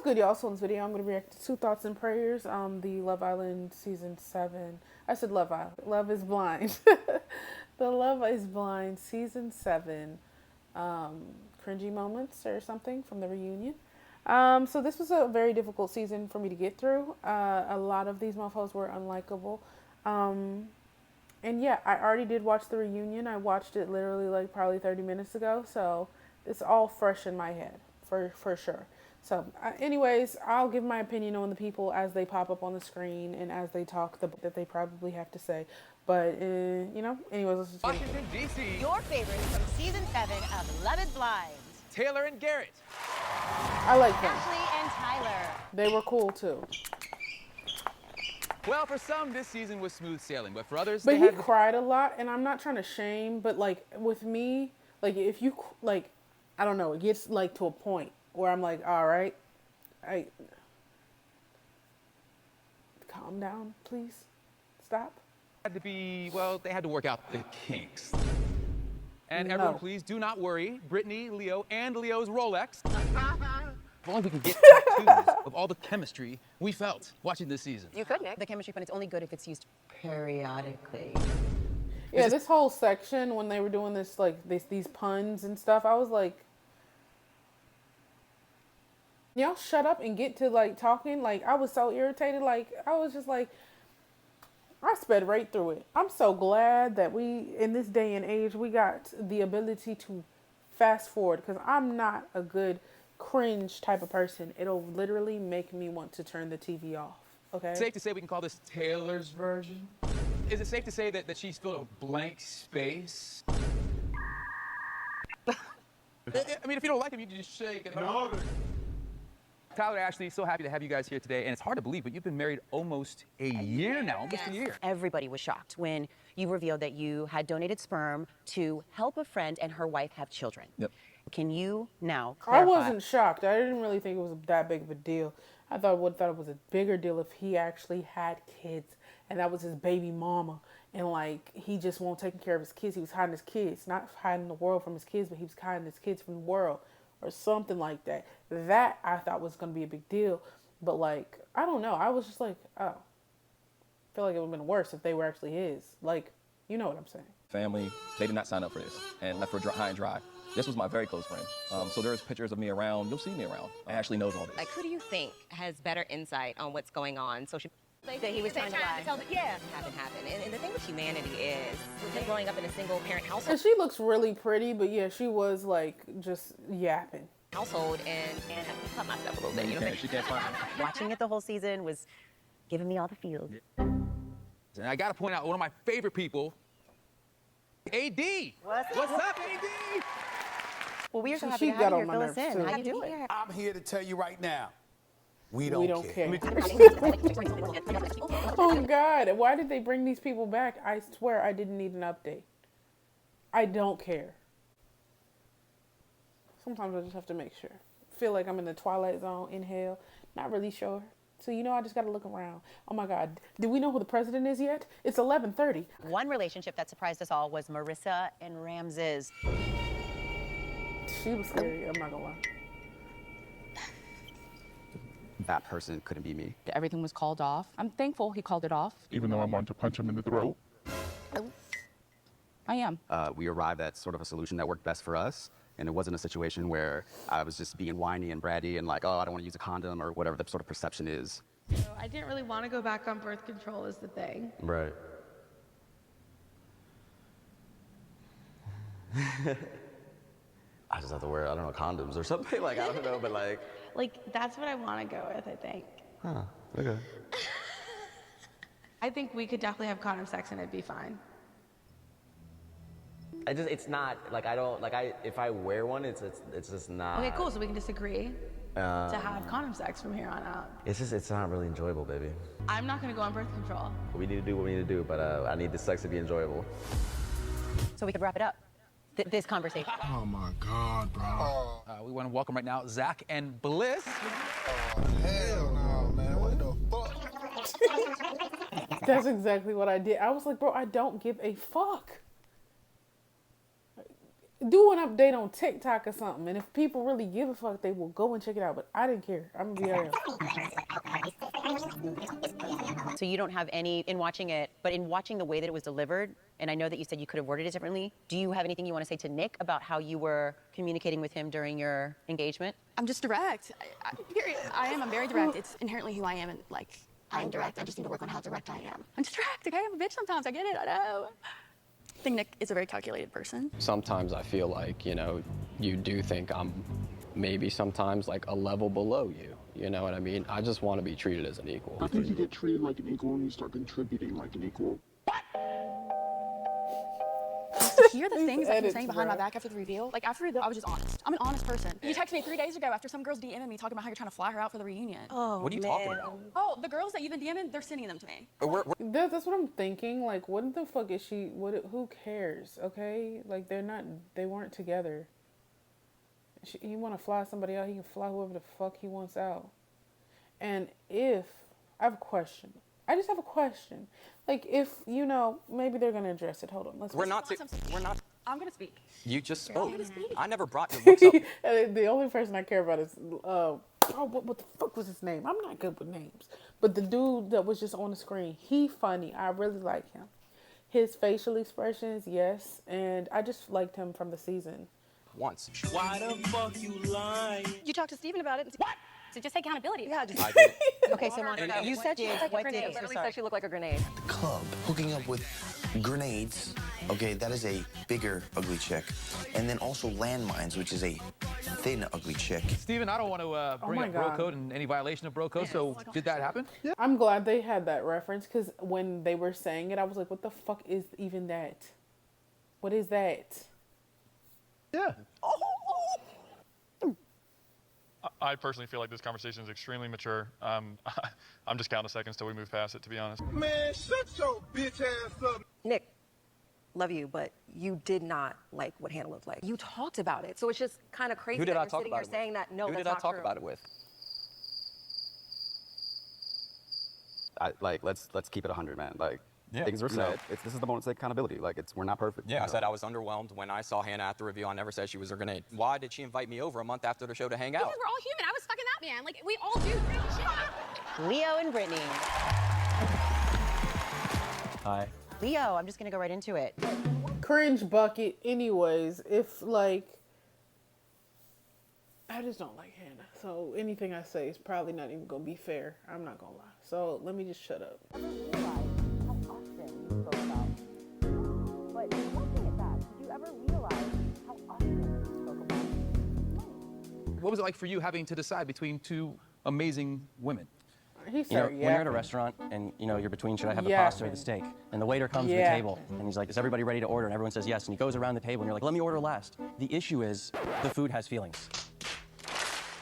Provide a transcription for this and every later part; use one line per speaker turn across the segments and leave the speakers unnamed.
What's good, y'all? So in this video, I'm going to react to two thoughts and prayers on the Love Island Season 7. I said Love Island. Love is Blind. The Love is Blind Season 7 cringy moments or something from the reunion. So this was a very difficult season for me to get through. A lot of these mofos were unlikable. And yeah, I already did watch the reunion. I watched it literally like probably 30 minutes ago. So it's all fresh in my head for sure. So anyways, I'll give my opinion on the people as they pop up on the screen and as they talk that they probably have to say. But, you know, anyways, let's just
Washington, D.C.
Your favorites from Season 7 of Love is Blind.
Taylor and Garrett.
I like them.
Ashley and Tyler.
They were cool too.
Well, for some, this season was smooth sailing, but for others,
But
they
he
had...
cried a lot, and I'm not trying to shame, but like with me, like if you like, I don't know, it gets like to a point where I'm like, all right, calm down, please, stop.
had to be, well, they had to work out the kinks. And
No.
everyone, please do not worry. Brittany, Leo, and Leo's Rolex. If only we can get tattoos of all the chemistry we felt watching this season.
You could, Nick. The chemistry fund is only good if it's used periodically.
Yeah, this whole section when they were doing this, like these puns and stuff, I was like, y'all shut up and get to like talking. Like I was so irritated. Like I was just like, I sped right through it. I'm so glad that we, in this day and age, we got the ability to fast forward because I'm not a good cringe type of person. It'll literally make me want to turn the TV off. Okay.
Safe to say we can call this Taylor's version? Is it safe to say that she's filled a blank space? I mean, if you don't like him, you can just shake it off. Tyler, Ashley, so happy to have you guys here today. And it's hard to believe, but you've been married almost a year now, almost a year.
Everybody was shocked when you revealed that you had donated sperm to help a friend and her wife have children.
Yep.
Can you now clarify?
I wasn't shocked. I didn't really think it was that big of a deal. I thought it was a bigger deal if he actually had kids and that was his baby mama. And like, he just won't take care of his kids. He was hiding his kids, not hiding the world from his kids, but he was hiding his kids from the world or something like that. That I thought was going to be a big deal. But like, I don't know. I was just like, oh, I feel like it would have been worse if they were actually his. Like, you know what I'm saying.
Family, they did not sign up for this and left her high and dry. This was my very close friend. So there's pictures of me around. You'll see me around. Ashley knows all this.
Like, who do you think has better insight on what's going on? Social
That he was trying to lie.
Yeah, happen. And the thing with humanity is, with him growing up in a single-parent
And
household,
she looks really pretty, but yeah, she was like just yapping.
and have to cut myself a little bit. You know,
She can't find me.
Watching it the whole season was giving me all the feels.
And I got to point out one of my favorite people, AD. What's up, AD?
Well, we are so
She
happy to
got
have you
on
here.
my
Fill us
nerves,
in.
too.
How you doing?
I'm here to tell you right now, we
We
don't
don't
care.
care. Oh God, why did they bring these people back? I swear I didn't need an update. I don't care. Sometimes I just have to make sure. Feel like I'm in the Twilight Zone, inhale, not really sure. So you know I just gotta look around. Oh my God, do we know who the president is yet? It's 11:30.
One relationship that surprised us all was Marissa and Ramses.
She was scary, I'm not gonna lie.
That person couldn't be me.
Everything was called off. I'm thankful he called it off.
Even though I wanted to punch him in the throat.
I am.
We arrived at sort of a solution that worked best for us, and it wasn't a situation where I was just being whiny and bratty and like, oh, I don't want to use a condom or whatever the sort of perception is.
So I didn't really want to go back on birth control is the thing.
Right. I just have to wear, I don't know, condoms or something. Like, I don't know, but like.
Like, that's what I want to go with, I think.
Huh, okay.
I think we could definitely have condom sex and it'd be fine.
It's not, like, if I wear one, it's just not.
Okay, cool, so we can just agree to have condom sex from here on out.
It's not really enjoyable, baby.
I'm not going to go on birth control.
We need to do what we need to do, but I need the sex to be enjoyable.
So we could wrap it up. This conversation.
Oh my God, bro.
We want to welcome right now Zach and Bliss.
Oh, hell no, man. What the fuck?
That's exactly what I did. I was like, bro, I don't give a fuck. do an update on TikTok or something, and if people really give a fuck, they will go and check it out. But I didn't care. I'm gonna be honest.
So you don't have any, in watching it, but in watching the way that it was delivered, and I know that you said you could have worded it differently, do you have anything you want to say to Nick about how you were communicating with him during your engagement?
I'm just direct. Period. I'm very direct. It's inherently who I am, and like, I'm direct. I just need to work on how direct I am. I'm just direct, okay? I'm a bitch sometimes. I get it. I know. I think Nick is a very calculated person.
Sometimes I feel like, you know, you do think I'm maybe sometimes like a level below you. You know what I mean? I just want to be treated as an equal.
I think you get treated like an equal when you start contributing like an equal.
Hear the things that he's saying behind my back after the reveal. Like, after I was just honest. I'm an honest person. You texted me 3 days ago after some girls DMing me talking about how you're trying to fly her out for the reunion.
Oh,
What are you talking about?
Oh, the girls that you've been DMing, they're sending them to me.
That's what I'm thinking. Like, what the fuck is she? Who cares? Okay, like they weren't together. He want to fly somebody out, he can fly whoever the fuck he wants out. And if I have a question, I just have a question. Like, if you know, maybe they're gonna address it. Hold on, let's.
We're not.
I'm gonna speak.
You just spoke.
I'm gonna speak.
I never brought your books up.
The only person I care about is what the fuck was his name? I'm not good with names, but the dude that was just on the screen, he funny. I really like him. His facial expressions, yes, and I just liked him from the season.
Once.
Why the fuck you lying?
You talked to Steven about it. What? So just take accountability. Yeah, just.
I did.
Okay, so Monica, you said she looked like a grenade. Literally said she looked like a grenade.
Club hooking up with grenades. Okay, that is a bigger ugly chick. And then also landmines, which is a thin ugly chick.
Steven, I don't want to bring up bro code and any violation of bro code, so did that happen?
Yeah. I'm glad they had that reference, because when they were saying it, I was like, what the fuck is even that? What is that?
Yeah.
I personally feel like this conversation is extremely mature. I'm just counting the seconds till we move past it, to be honest.
Man, shut your bitch ass up.
Nick, love you, but you did not like what Hannah looked like. You talked about it, so it's just kind of crazy
Who did
that
I
you're
talk
sitting
about
here
it with?
saying that. No,
Who
that's
did I
not
talk
true.
about it with?
Let's keep it 100, man. Like,
Yeah.
things were said. This is the moment to take accountability. Like, we're not perfect.
Yeah, I said I was underwhelmed when I saw Hannah at the reveal. I never said she was a grenade. Why did she invite me over a month after the show to hang out?
Because we're all human. I was fucking that man. Like, we all do crazy shit.
Leo and Brittany.
Hi.
Leo, I'm just gonna go right into it.
Cringe bucket. Anyways, if like, I just don't like Hannah, so anything I say is probably not even gonna be fair. I'm not gonna lie. So let me just shut up.
What was it like for you having to decide between two amazing women?
When you're at a restaurant and you're between, should I have the pasta or the steak? And the waiter comes to the table and he's like, is everybody ready to order? And everyone says yes. And he goes around the table and you're like, let me order last. The issue is the food has feelings.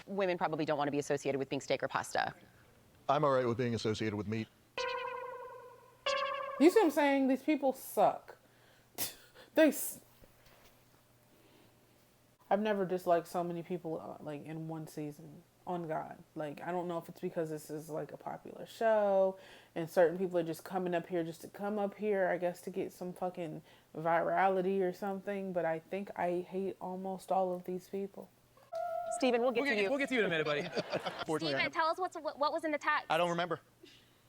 Women probably don't want to be associated with being steak or pasta.
I'm all right with being associated with meat.
You see what I'm saying? These people suck. I've never disliked so many people like in one season. On God. Like, I don't know if it's because this is like a popular show and certain people are just coming up here just to come up here, I guess, to get some fucking virality or something. But I think I hate almost all of these people.
Steven, we'll get to you.
We'll get to you in a minute, buddy.
Steven, tell us what was in the text.
I don't remember.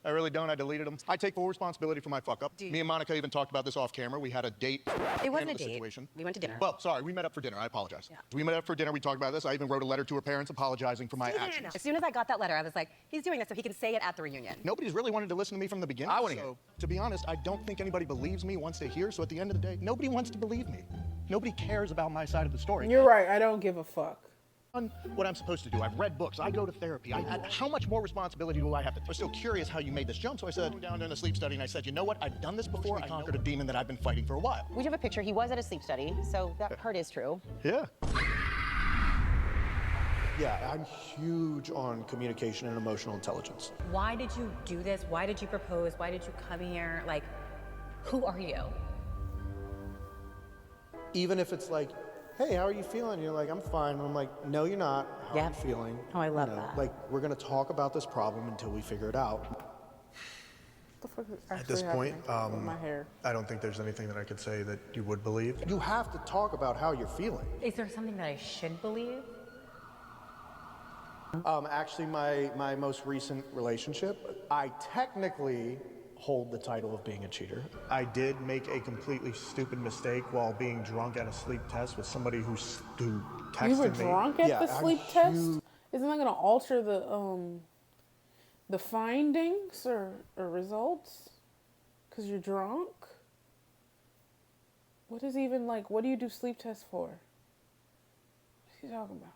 I really don't. I deleted them. I take full responsibility for my fuck up. Me and Monica even talked about this off camera. We had a date.
It wasn't a date.
Situation.
We went to dinner.
Well, sorry, we met up for dinner. I apologize. Yeah. We met up for dinner. We talked about this. I even wrote a letter to her parents apologizing for my actions.
As soon as I got that letter, I was like, he's doing this so he can say it at the reunion.
Nobody's really wanted to listen to me from the beginning.
I want to hear.
To be honest, I don't think anybody believes me once they hear. So at the end of the day, nobody wants to believe me. Nobody cares about my side of the story.
You're right. I don't give a fuck.
What I'm supposed to do. I've read books. I go to therapy. How much more responsibility do I have to? I was still curious how you made this jump, so I said, down in a sleep study, and I said, you know what? I've done this before. I conquered a demon that I've been fighting for a while.
We do have a picture. He was at a sleep study, so that part is true.
Yeah.
Yeah, I'm huge on communication and emotional intelligence.
Why did you do this? Why did you propose? Why did you come here? Like, who are you?
Even if it's like, hey, how are you feeling? You're like, I'm fine. And I'm like, no, you're not. How are you feeling?
Oh, I love that.
Like, we're going to talk about this problem until we figure it out.
the fuck is actually
At this point,
happening with my hair?
I don't think there's anything that I could say that you would believe.
You have to talk about how you're feeling.
Is there something that I should believe?
Actually, my most recent relationship, I technically hold the title of being a cheater.
I did make a completely stupid mistake while being drunk at a sleep test with somebody who texted me.
You were drunk at the sleep test? Isn't that gonna alter the findings or results? Cause you're drunk? What is even like, what do you do sleep tests for? What's he talking about?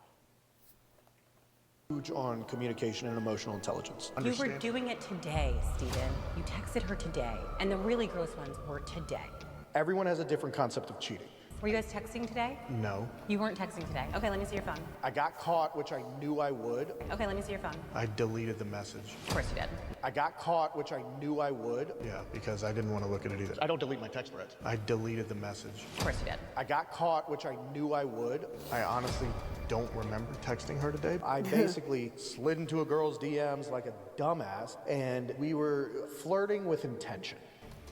Huge on communication and emotional intelligence.
You were doing it today, Steven. You texted her today, and the really gross ones were today.
Everyone has a different concept of cheating.
Were you guys texting today?
No.
You weren't texting today. Okay, let me see your phone.
I got caught, which I knew I would.
Okay, let me see your phone.
I deleted the message.
Of course you did.
I got caught, which I knew I would.
Yeah, because I didn't want to look at it either.
I don't delete my text threads.
I deleted the message.
Of course you did.
I got caught, which I knew I would.
I honestly don't remember texting her today.
I basically slid into a girl's DMs like a dumbass, and we were flirting with intention.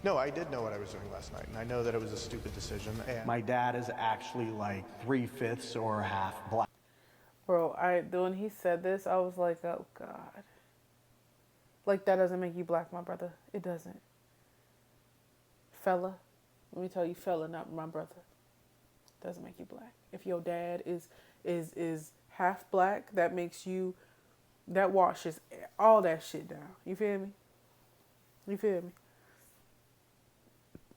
No, I did know what I was doing last night, and I know that it was a stupid decision. And
My dad is actually like 3/5 or half black.
Bro, when he said this, I was like, oh God. Like, that doesn't make you black, my brother. It doesn't. Fella, let me tell you, fella, not my brother. Doesn't make you black. If your dad is half black, that makes you, that washes all that shit down. You feel me? You feel me?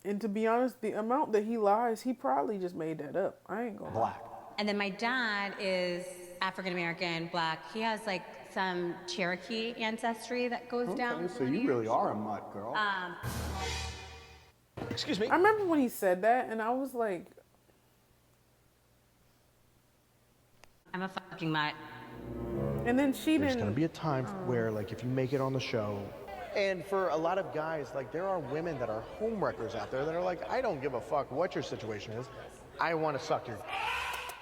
And to be honest, the amount that he lies, he probably just made that up. I ain't gonna lie.
And then my dad is African American, black. He has like some Cherokee ancestry that goes down.
So you really are a mutt, girl.
Excuse me?
I remember when he said that, and I was like,
I'm a fucking mutt.
and then she
There's
didn't.
gonna be a time where, like, if you make it on the show, and for a lot of guys, like, there are women that are homewreckers out there that are like, I don't give a fuck what your situation is. I want to suck your.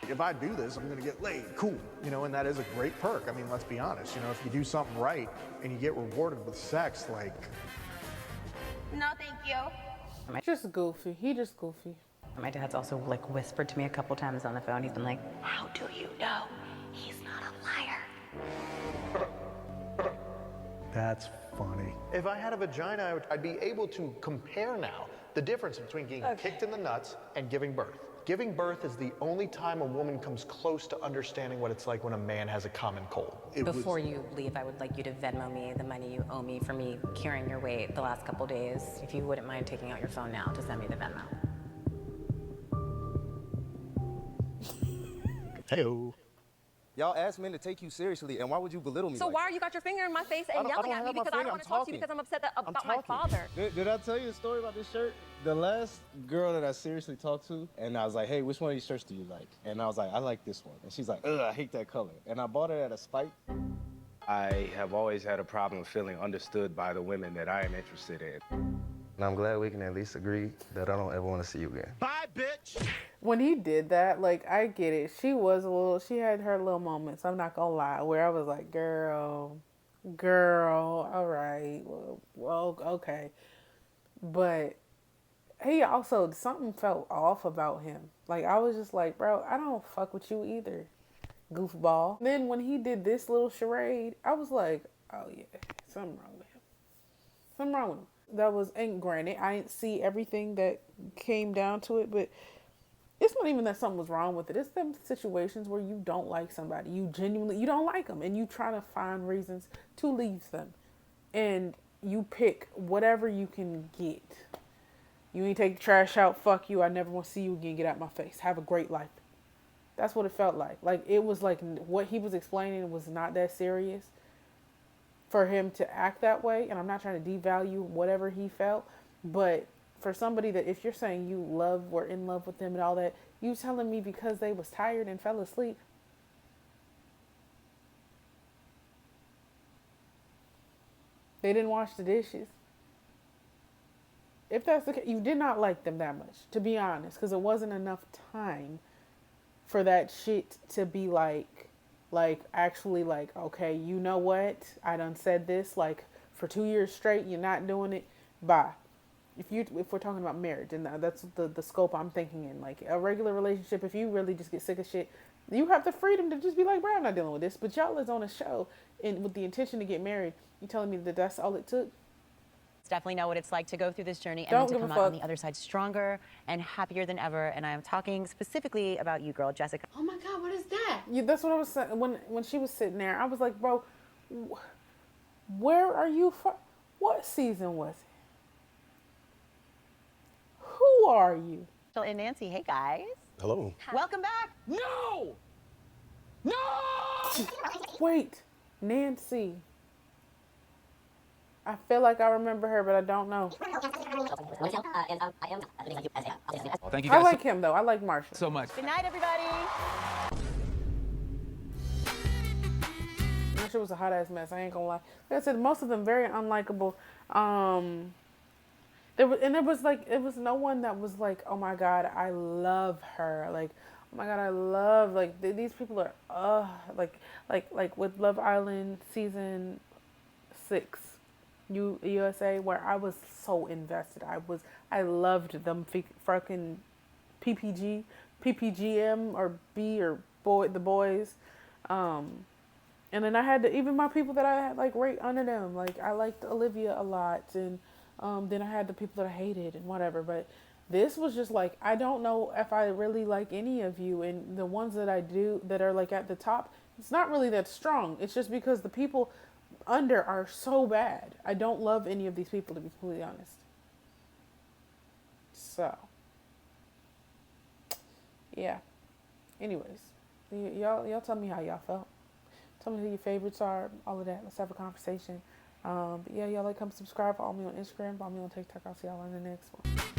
If I do this, I'm gonna get laid. Cool, you know, and that is a great perk. I mean, let's be honest. You know, if you do something right and you get rewarded with sex, like.
No, thank you.
Just goofy. He just goofy.
My dad's also like whispered to me a couple times on the phone. He's been like, how do you know he's not a liar?
That's funny. If I had a vagina, I'd be able to compare now the difference between getting kicked in the nuts and giving birth. Giving birth is the only time a woman comes close to understanding what it's like when a man has a common cold.
Before you leave, I would like you to Venmo me the money you owe me for me carrying your weight the last couple days. If you wouldn't mind taking out your phone now to send me the Venmo.
Hey-o.
Y'all asked men to take you seriously, and why would you belittle me?
So
like
why are you got your finger in my face and yelling at me because I don't want to talk to you because I'm upset about my father?
Did I tell you a story about this shirt? The last girl that I seriously talked to, and I was like, hey, which one of these shirts do you like? And I was like, I like this one. And she's like, ugh, I hate that color. And I bought it at a spike.
I have always had a problem feeling understood by the women that I am interested in. And I'm glad we can at least agree that I don't ever want to see you again.
Bye, bitch!
When he did that, like, I get it. She had her little moments, I'm not gonna lie, where I was like, girl, all right, well, okay. But he also, something felt off about him. Like, I was just like, bro, I don't fuck with you either, goofball. Then when he did this little charade, I was like, oh yeah, something wrong with him. Something wrong with him. That was, and granted, I didn't see everything that came down to it, but it's not even that something was wrong with it. It's them situations where you don't like somebody. You don't like them, and you try to find reasons to leave them. And you pick whatever you can get. You ain't take the trash out, fuck you, I never want to see you again, get out my face. Have a great life. That's what it felt like. Like, it was like what he was explaining was not that serious for him to act that way. And I'm not trying to devalue whatever he felt, but for somebody that, if you're saying you were in love with them and all that, you telling me because they was tired and fell asleep? They didn't wash the dishes. If that's the case, you did not like them that much, to be honest, because it wasn't enough time for that shit to be actually like, okay, you know what? I done said this, like, for 2 years straight, you're not doing it. bye. If we're talking about marriage, and that's the scope I'm thinking in, like a regular relationship, if you really just get sick of shit, you have the freedom to just be like, bro, I'm not dealing with this. But y'all is on a show and with the intention to get married. You telling me that that's all it took?
Definitely know what it's like to go through this journey and
Don't
then to
give a
come out on
fuck.
the other side stronger and happier than ever. And I am talking specifically about you, girl, Jessica.
Oh my God, what is that? Yeah, that's what I was saying. When she was sitting there, I was like, bro, where are you from? What season was it? Who are you?
And Nancy, hey guys.
Hello.
Welcome back.
No! No!
Wait, Nancy. I feel like I remember her, but I don't know.
Well, thank you
I
guys
like him though. I like Marshall.
so much.
Good night, everybody.
Marshall was a hot ass mess. I ain't gonna lie. Like I said, most of them very unlikable. There was no one that was like, oh my God, I love her. Like, oh my God, I love these people are like with Love Island season 6. USA, where I was so invested. I loved them fucking PPGM or B or the boys. And then I had even my people that I had like right under them. Like I liked Olivia a lot, and then I had the people that I hated and whatever. But this was just like, I don't know if I really like any of you, and the ones that I do that are like at the top, it's not really that strong. It's just because the people under are so bad. I don't love any of these people, to be completely honest. So, yeah. Anyways, y'all tell me how y'all felt. Tell me who your favorites are, all of that. Let's have a conversation. But yeah, y'all come subscribe. Follow me on Instagram. Follow me on TikTok. I'll see y'all in the next one.